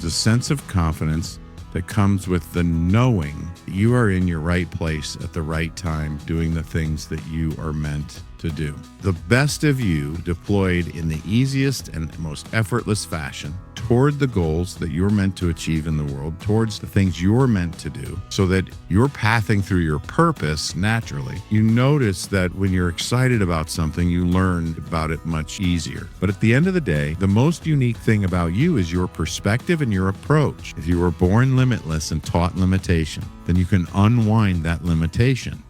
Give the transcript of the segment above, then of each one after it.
a sense of confidence that comes with the knowing you are in your right place at the right time, doing the things that you are meant to do. The best of you deployed in the easiest and most effortless fashion toward the goals that you're meant to achieve in the world, towards the things you're meant to do, so that you're pathing through your purpose naturally. You notice that when you're excited about something, you learn about it much easier. But at the end of the day, the most unique thing about you is your perspective and your approach. If you were born limitless and taught limitation, then you can unwind that limitation.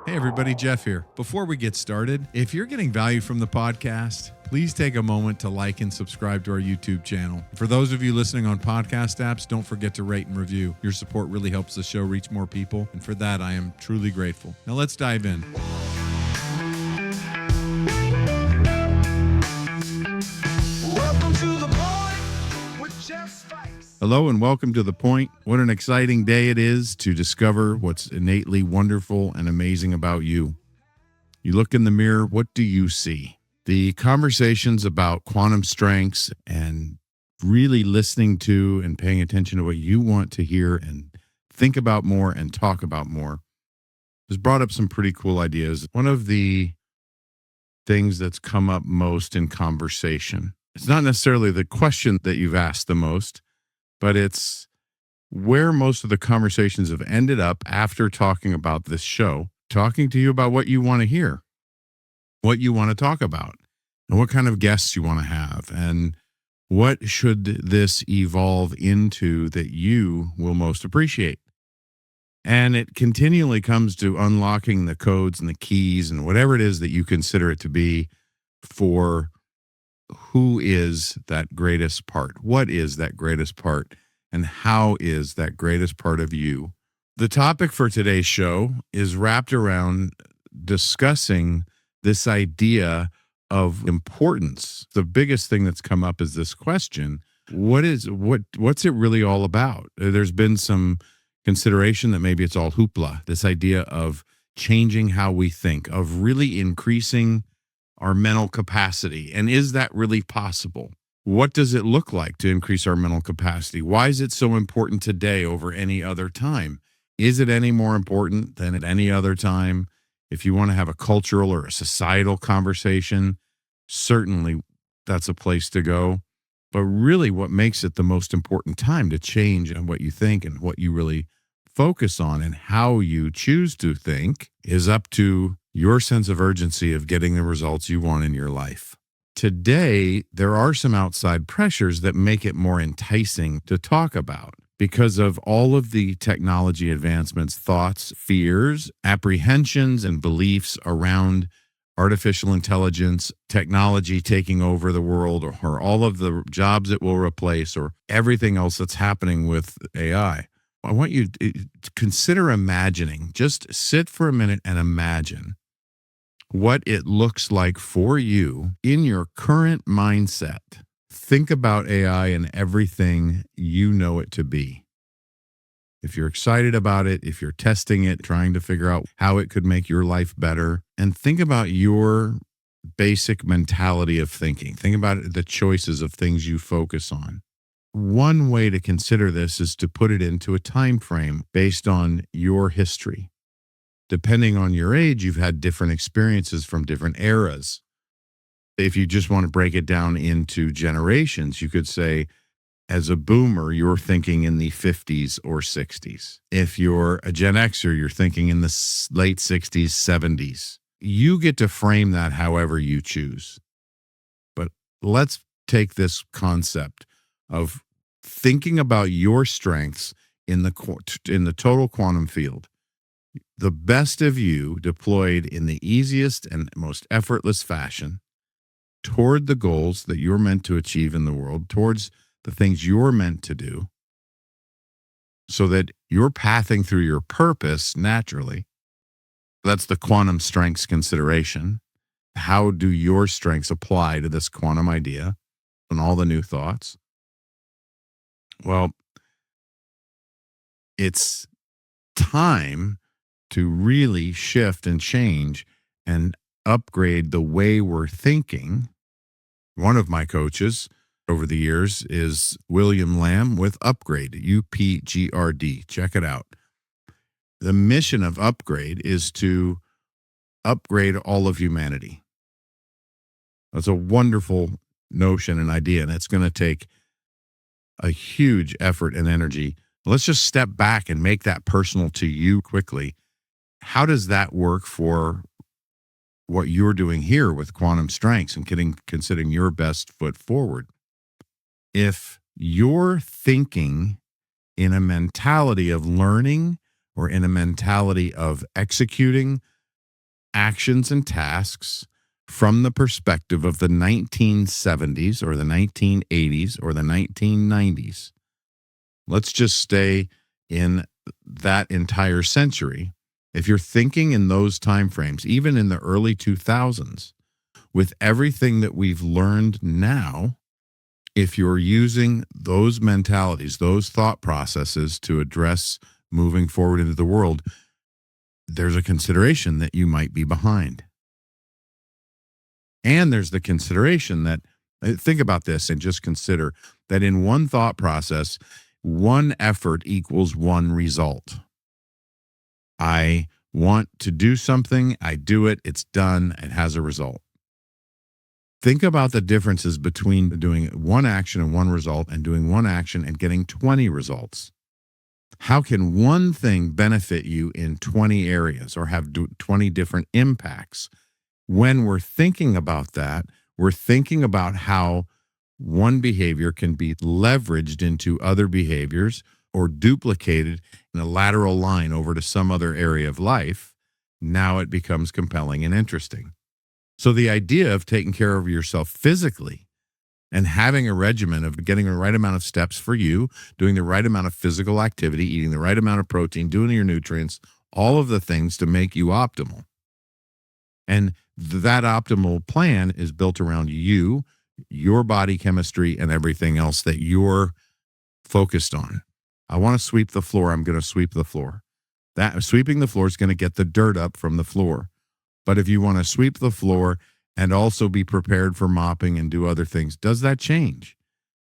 Hey everybody, Jeff here. Before we get started, if you're getting value from the podcast, please take a moment to like and subscribe to our YouTube channel. For those of you listening on podcast apps, don't forget to rate and review. Your support really helps the show reach more people, and for that, I am truly grateful. Now let's dive in. Welcome to The Point with Jeff Spikes. Hello and welcome to The Point. What an exciting day it is to discover what's innately wonderful and amazing about you. You look in the mirror, what do you see? The conversations about quantum strengths and really listening to and paying attention to what you want to hear and think about more and talk about more has brought up some pretty cool ideas. One of the things that's come up most in conversation, it's not necessarily the question that you've asked the most, but it's where most of the conversations have ended up after talking about this show, talking to you about what you want to hear, what you want to talk about, and what kind of guests you want to have, and what should this evolve into that you will most appreciate. And it continually comes to unlocking the codes and the keys and whatever it is that you consider it to be for who is that greatest part? What is that greatest part? And how is that greatest part of you? The topic for today's show is wrapped around discussing this idea of importance. The biggest thing that's come up is this question: what's it really all about? There's been some consideration that maybe it's all hoopla, this idea of changing how we think, of really increasing our mental capacity. And is that really possible? What does it look like to increase our mental capacity? Why is it so important today over any other time? Is it any more important than at any other time? If you want to have a cultural or a societal conversation, certainly that's a place to go. But really what makes it the most important time to change and what you think and what you really focus on and how you choose to think is up to your sense of urgency of getting the results you want in your life. Today, there are some outside pressures that make it more enticing to talk about because of all of the technology advancements, thoughts, fears, apprehensions, and beliefs around artificial intelligence, technology taking over the world, or all of the jobs it will replace, or everything else that's happening with AI. I want you to consider imagining, just sit for a minute and imagine what it looks like for you in your current mindset. Think about AI and everything you know it to be. If you're excited about it, if you're testing it, trying to figure out how it could make your life better, and think about your basic mentality of thinking. Think about the choices of things you focus on. One way to consider this is to put it into a time frame based on your history. Depending on your age, you've had different experiences from different eras. If you just want to break it down into generations, you could say, as a boomer, you're thinking in the 50s or 60s. If you're a Gen Xer, you're thinking in the late 60s, 70s. You get to frame that however you choose. But let's take this concept of thinking about your strengths in the total quantum field. The best of you deployed in the easiest and most effortless fashion toward the goals that you're meant to achieve in the world, towards the things you're meant to do, so that you're pathing through your purpose naturally. That's the quantum strengths consideration. How do your strengths apply to this quantum idea and all the new thoughts? Well, it's time to really shift and change and upgrade the way we're thinking. One of my coaches over the years is William Lamb with Upgrade, UPGRD. Check it out. The mission of Upgrade is to upgrade all of humanity. That's a wonderful notion and idea, and it's going to take a huge effort and energy. Let's just step back and make that personal to you quickly. How does that work for what you're doing here with quantum strengths and considering your best foot forward? If you're thinking in a mentality of learning or in a mentality of executing actions and tasks from the perspective of the 1970s or the 1980s or the 1990s, let's just stay in that entire century. If you're thinking in those timeframes, even in the early 2000s, with everything that we've learned now, if you're using those mentalities, those thought processes to address moving forward into the world, there's a consideration that you might be behind. And there's the consideration that, think about this and just consider that in one thought process, one effort equals one result. I want to do something, I do it, it's done, it has a result. Think about the differences between doing one action and one result and doing one action and getting 20 results. How can one thing benefit you in 20 areas or have 20 different impacts? When we're thinking about that, we're thinking about how one behavior can be leveraged into other behaviors or duplicated in a lateral line over to some other area of life. Now it becomes compelling and interesting. So the idea of taking care of yourself physically and having a regimen of getting the right amount of steps for you, doing the right amount of physical activity, eating the right amount of protein, doing your nutrients, all of the things to make you optimal. And that optimal plan is built around you, your body chemistry, and everything else that you're focused on. I want to sweep the floor. I'm going to sweep the floor. That sweeping the floor is going to get the dirt up from the floor. But if you want to sweep the floor and also be prepared for mopping and do other things, does that change?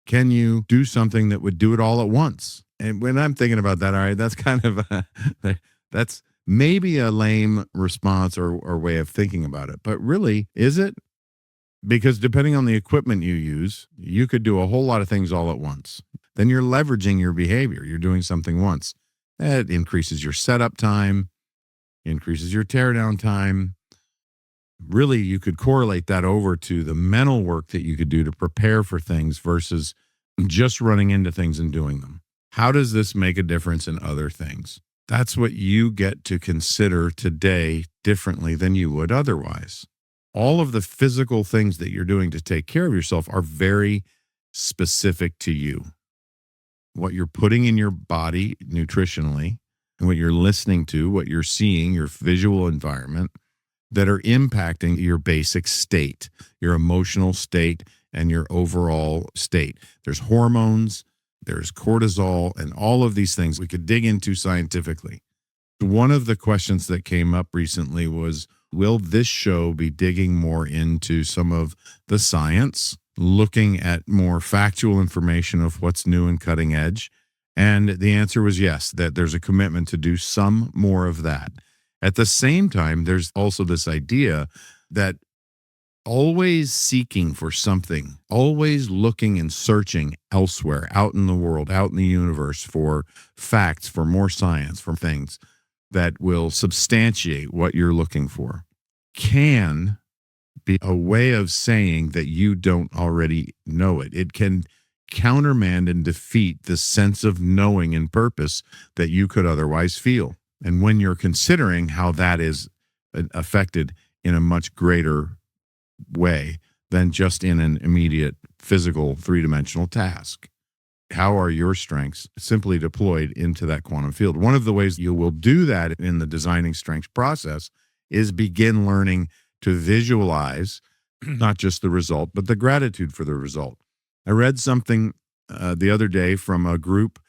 Can you do something that would do it all at once? And when I'm thinking about that, all right, that's kind of that's maybe a lame response or way of thinking about it. But really, is it? Because depending on the equipment you use, you could do a whole lot of things all at once. Then you're leveraging your behavior. You're doing something once. That increases your setup time, increases your teardown time. Really, you could correlate that over to the mental work that you could do to prepare for things versus just running into things and doing them. How does this make a difference in other things? That's what you get to consider today differently than you would otherwise. All of the physical things that you're doing to take care of yourself are very specific to you. What you're putting in your body nutritionally, and what you're listening to, what you're seeing, your visual environment, that are impacting your basic state, your emotional state, and your overall state. There's hormones, there's cortisol, and all of these things we could dig into scientifically. One of the questions that came up recently was, will this show be digging more into some of the science, looking at more factual information of what's new and cutting edge? And the answer was yes, that there's a commitment to do some more of that. At the same time, there's also this idea that always seeking for something, always looking and searching elsewhere, out in the world, out in the universe for facts, for more science, for things that will substantiate what you're looking for, can be a way of saying that you don't already know it. It can countermand and defeat the sense of knowing and purpose that you could otherwise feel. And when you're considering how that is affected in a much greater way than just in an immediate physical three-dimensional task, how are your strengths simply deployed into that quantum field? One of the ways you will do that in the designing strengths process is begin learning to visualize not just the result, but the gratitude for the result. I read something the other day from a group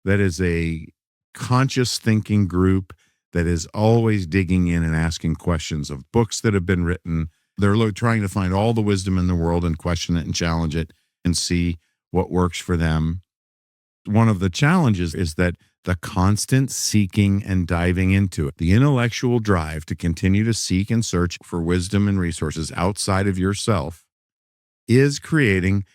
that is a conscious thinking group that is always digging in and asking questions of books that have been written. They're trying to find all the wisdom in the world and question it and challenge it. and see what works for them. One of the challenges is that the constant seeking and diving into it, the intellectual drive to continue to seek and search for wisdom and resources outside of yourself, is creating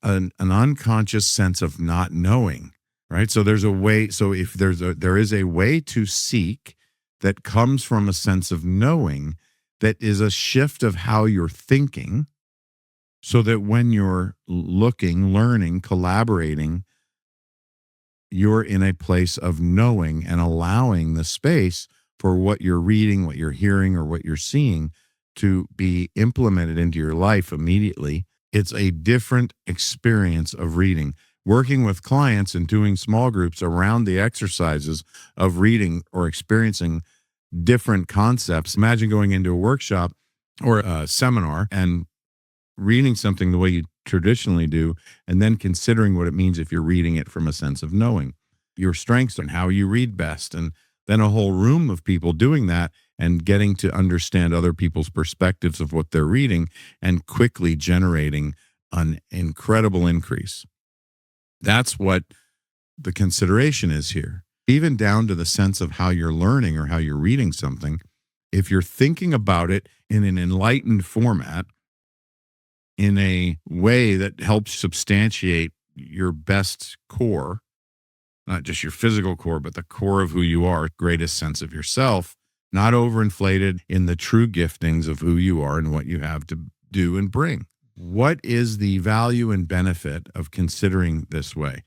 an unconscious sense of not knowing, right? So there's a way. So if there is a way to seek that comes from a sense of knowing, that is a shift of how you're thinking, so that when you're looking, learning, collaborating, you're in a place of knowing and allowing the space for what you're reading, what you're hearing, or what you're seeing to be implemented into your life immediately. It's a different experience of reading. Working with clients and doing small groups around the exercises of reading or experiencing different concepts. Imagine going into a workshop or a seminar and reading something the way you traditionally do, and then considering what it means if you're reading it from a sense of knowing your strengths and how you read best. And then a whole room of people doing that and getting to understand other people's perspectives of what they're reading and quickly generating an incredible increase. That's what the consideration is here. Even down to the sense of how you're learning or how you're reading something, if you're thinking about it in an enlightened format, in a way that helps substantiate your best core, not just your physical core, but the core of who you are, greatest sense of yourself, not overinflated in the true giftings of who you are and what you have to do and bring. What is the value and benefit of considering this way?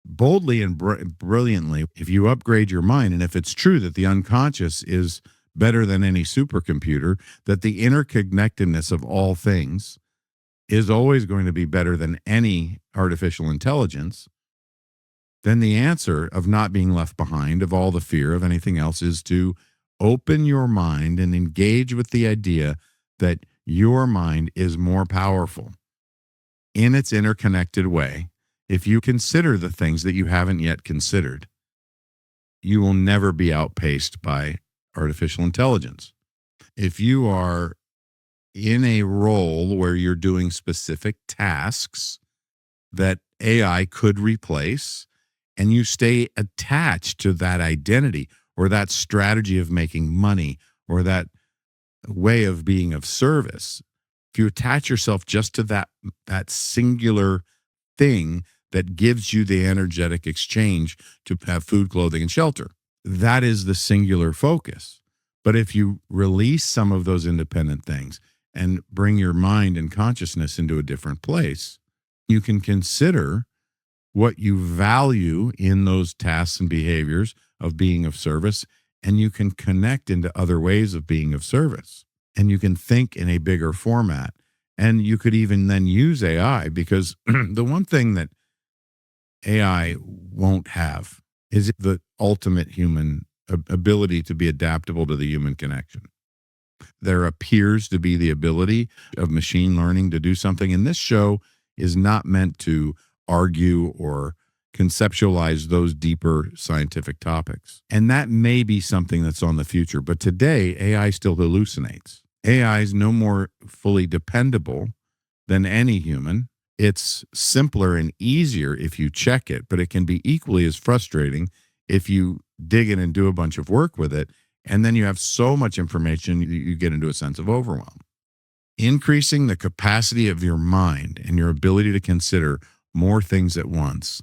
Boldly and brilliantly, if you upgrade your mind, and if it's true that the unconscious is better than any supercomputer, that the interconnectedness of all things is always going to be better than any artificial intelligence, then the answer of not being left behind, of all the fear of anything else, is to open your mind and engage with the idea that your mind is more powerful in its interconnected way. If you consider the things that you haven't yet considered, you will never be outpaced by artificial intelligence. If you are in a role where you're doing specific tasks that AI could replace, and you stay attached to that identity or that strategy of making money or that way of being of service, if you attach yourself just to that singular thing that gives you the energetic exchange to have food, clothing, and shelter, that is the singular focus. But if you release some of those independent things and bring your mind and consciousness into a different place, you can consider what you value in those tasks and behaviors of being of service, and you can connect into other ways of being of service. And you can think in a bigger format. And you could even then use AI, because the one thing that AI won't have is the ultimate human ability to be adaptable to the human connection. There appears to be the ability of machine learning to do something, and this show is not meant to argue or conceptualize those deeper scientific topics. And that may be something that's on the future, but today AI still hallucinates. AI is no more fully dependable than any human. It's simpler and easier if you check it, but it can be equally as frustrating if you dig in and do a bunch of work with it. And then you have so much information, you get into a sense of overwhelm. Increasing the capacity of your mind and your ability to consider more things at once,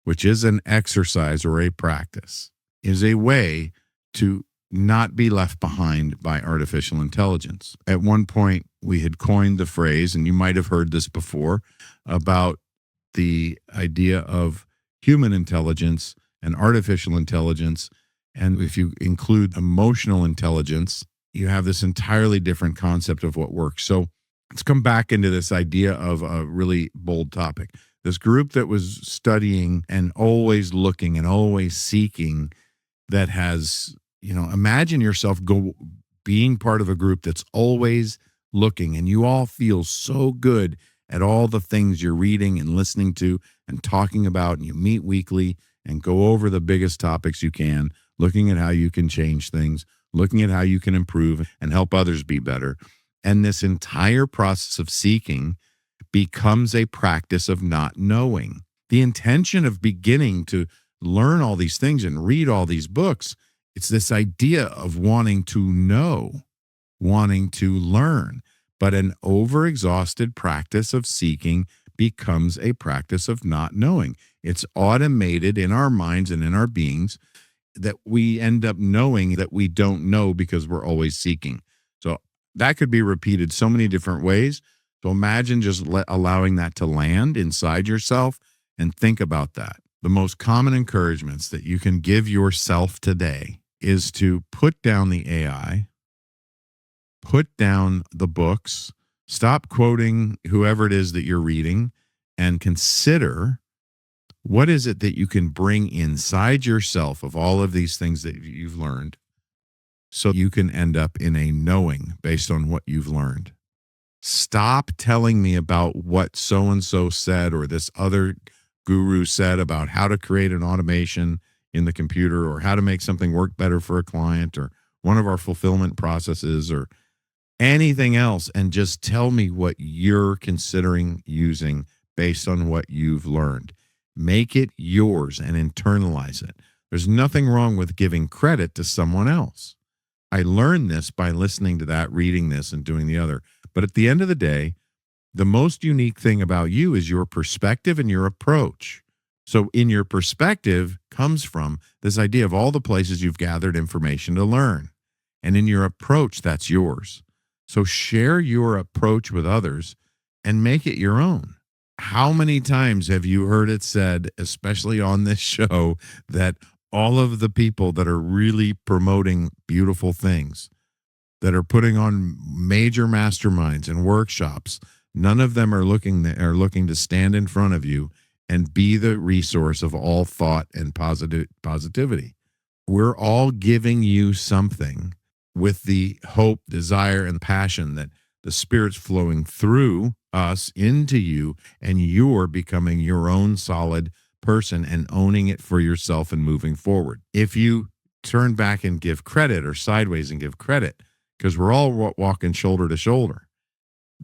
which is an exercise or a practice, is a way to not be left behind by artificial intelligence. At one point, we had coined the phrase, and you might have heard this before, about the idea of human intelligence and artificial intelligence. And if you include emotional intelligence, you have this entirely different concept of what works. So let's come back into this idea of a really bold topic. This group that was studying and always looking and always seeking, that has, imagine yourself being part of a group that's always looking, and you all feel so good at all the things you're reading and listening to and talking about, and you meet weekly and go over the biggest topics you can, looking at how you can change things, looking at how you can improve and help others be better. And this entire process of seeking becomes a practice of not knowing. The intention of beginning to learn all these things and read all these books, it's this idea of wanting to know, wanting to learn. But an overexhausted practice of seeking becomes a practice of not knowing. It's automated in our minds and in our beings that we end up knowing that we don't know because we're always seeking. So that could be repeated so many different ways. So imagine just allowing that to land inside yourself and think about that. The most common encouragements that you can give yourself today is to put down the AI, put down the books, stop quoting whoever it is that you're reading, and consider what is it that you can bring inside yourself of all of these things that you've learned so you can end up in a knowing based on what you've learned. Stop telling me about what so-and-so said or this other guru said about how to create an automation in the computer or how to make something work better for a client or one of our fulfillment processes or anything else, and just tell me what you're considering using based on what you've learned. Make it yours and internalize it. There's nothing wrong with giving credit to someone else. I learned this by listening to that, reading this, and doing the other. But at the end of the day, the most unique thing about you is your perspective and your approach. So in your perspective comes from this idea of all the places you've gathered information to learn. And in your approach, that's yours. So share your approach with others and make it your own. How many times have you heard it said, especially on this show, that all of the people that are really promoting beautiful things, that are putting on major masterminds and workshops, none of them are looking to stand in front of you and be the resource of all thought and positivity. We're all giving you something with the hope, desire, and passion that the Spirit's flowing through us into you, and you're becoming your own solid person and owning it for yourself and moving forward. If you turn back and give credit or sideways and give credit, because we're all walking shoulder to shoulder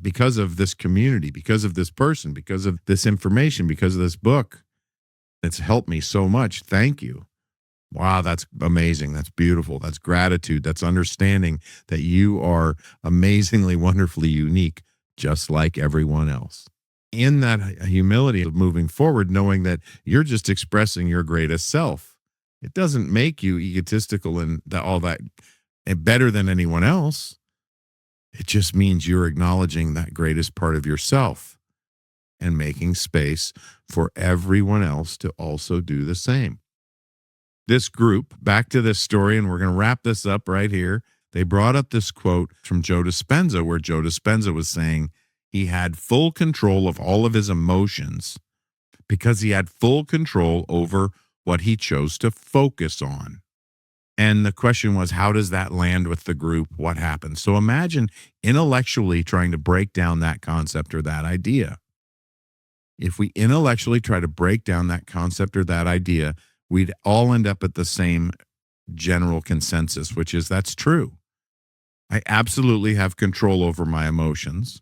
because of this community, because of this person, because of this information, because of this book. It's helped me so much. Thank you. Wow, that's amazing. That's beautiful. That's gratitude. That's understanding that you are amazingly, wonderfully unique, just like everyone else. In that humility of moving forward, knowing that you're just expressing your greatest self. It doesn't make you egotistical and all that better than anyone else. It just means you're acknowledging that greatest part of yourself and making space for everyone else to also do the same. This group, back to this story, and we're going to wrap this up right here. They brought up this quote from Joe Dispenza, where Joe Dispenza was saying he had full control of all of his emotions because he had full control over what he chose to focus on. And the question was, how does that land with the group? What happens? So imagine intellectually trying to break down that concept or that idea. If we intellectually try to break down that concept or that idea, we'd all end up at the same general consensus, which is that's true. I absolutely have control over my emotions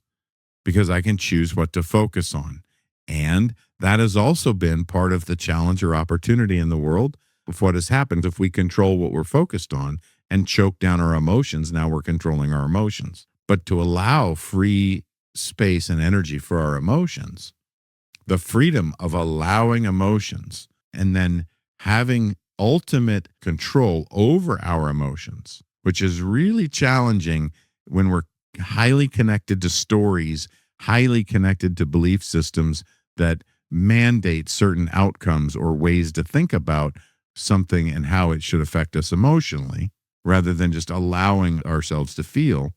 because I can choose what to focus on. And that has also been part of the challenge or opportunity in the world of what has happened. If we control what we're focused on and choke down our emotions, now we're controlling our emotions. But to allow free space and energy for our emotions, the freedom of allowing emotions and then having ultimate control over our emotions, which is really challenging when we're highly connected to stories, highly connected to belief systems that mandate certain outcomes or ways to think about something and how it should affect us emotionally, rather than just allowing ourselves to feel,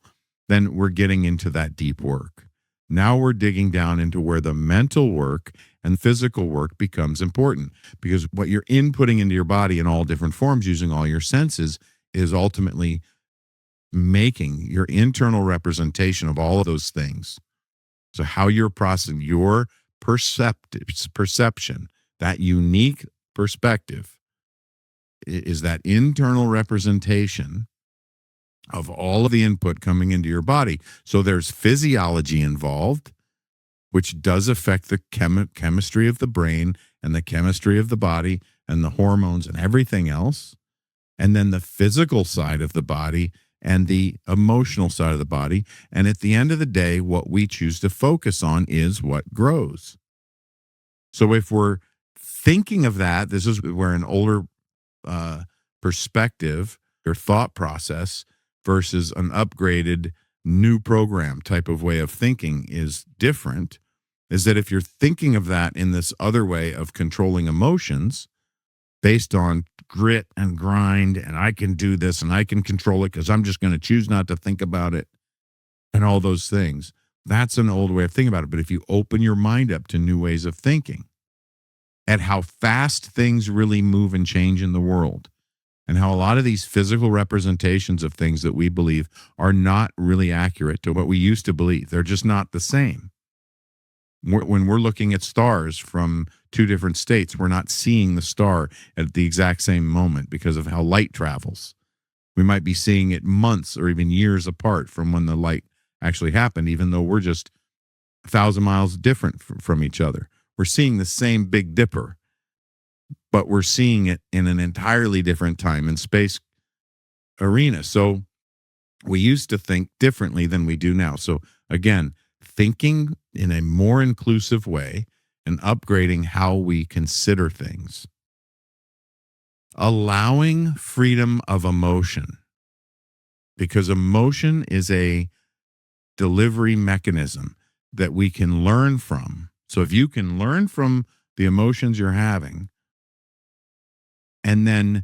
then we're getting into that deep work. Now we're digging down into where the mental work and physical work becomes important, because what you're inputting into your body in all different forms using all your senses is ultimately making your internal representation of all of those things. So how you're processing your perception, that unique perspective, is that internal representation of all of the input coming into your body. So there's physiology involved, which does affect the chemistry of the brain and the chemistry of the body and the hormones and everything else. And then the physical side of the body and the emotional side of the body. And at the end of the day, what we choose to focus on is what grows. So if we're thinking of that, this is where an older perspective or thought process versus an upgraded new program type of way of thinking is different, is that if you're thinking of that in this other way of controlling emotions based on grit and grind, and I can do this and I can control it because I'm just going to choose not to think about it and all those things, that's an old way of thinking about it. But if you open your mind up to new ways of thinking, at how fast things really move and change in the world, and how a lot of these physical representations of things that we believe are not really accurate to what we used to believe. They're just not the same. When we're looking at stars from two different states, we're not seeing the star at the exact same moment because of how light travels. We might be seeing it months or even years apart from when the light actually happened, even though we're just 1,000 miles different from each other. We're seeing the same Big Dipper, but we're seeing it in an entirely different time and space arena. So we used to think differently than we do now. So again, thinking in a more inclusive way and upgrading how we consider things. Allowing freedom of emotion, because emotion is a delivery mechanism that we can learn from. So if you can learn from the emotions you're having and then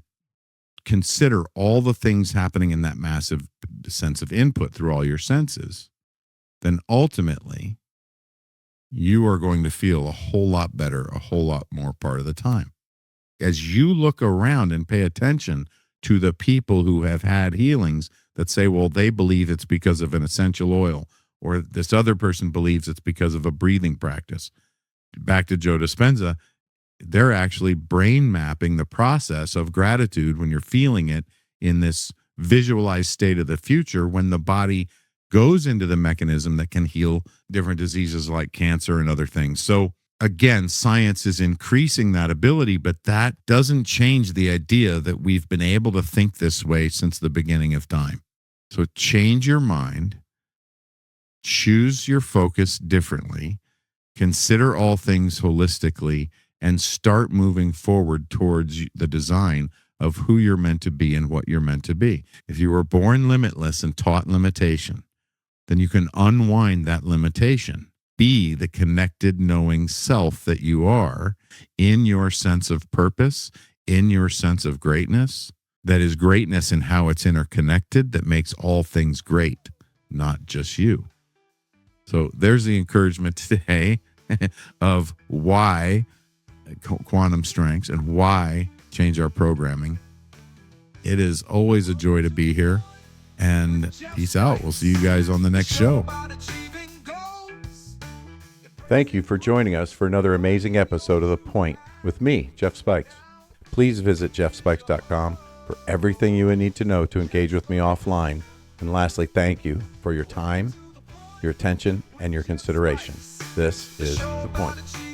consider all the things happening in that massive sense of input through all your senses, then ultimately you are going to feel a whole lot better, a whole lot more part of the time. As you look around and pay attention to the people who have had healings that say, well, they believe it's because of an essential oil, or this other person believes it's because of a breathing practice. Back to Joe Dispenza, they're actually brain mapping the process of gratitude when you're feeling it in this visualized state of the future when the body goes into the mechanism that can heal different diseases like cancer and other things. So again, science is increasing that ability, but that doesn't change the idea that we've been able to think this way since the beginning of time. So change your mind, choose your focus differently, consider all things holistically, and start moving forward towards the design of who you're meant to be and what you're meant to be. If you were born limitless and taught limitation, then you can unwind that limitation. Be the connected, knowing self that you are in your sense of purpose, in your sense of greatness. That is greatness in how it's interconnected that makes all things great, not just you. So there's the encouragement today of why quantum strengths and why change our programming. It is always a joy to be here, and peace out. We'll see you guys on the next show. Thank you for joining us for another amazing episode of The Point with me, Jeff Spikes. Please visit jeffspikes.com for everything you would need to know to engage with me offline. And lastly, thank you for your time, your attention, and your consideration. This is The Point.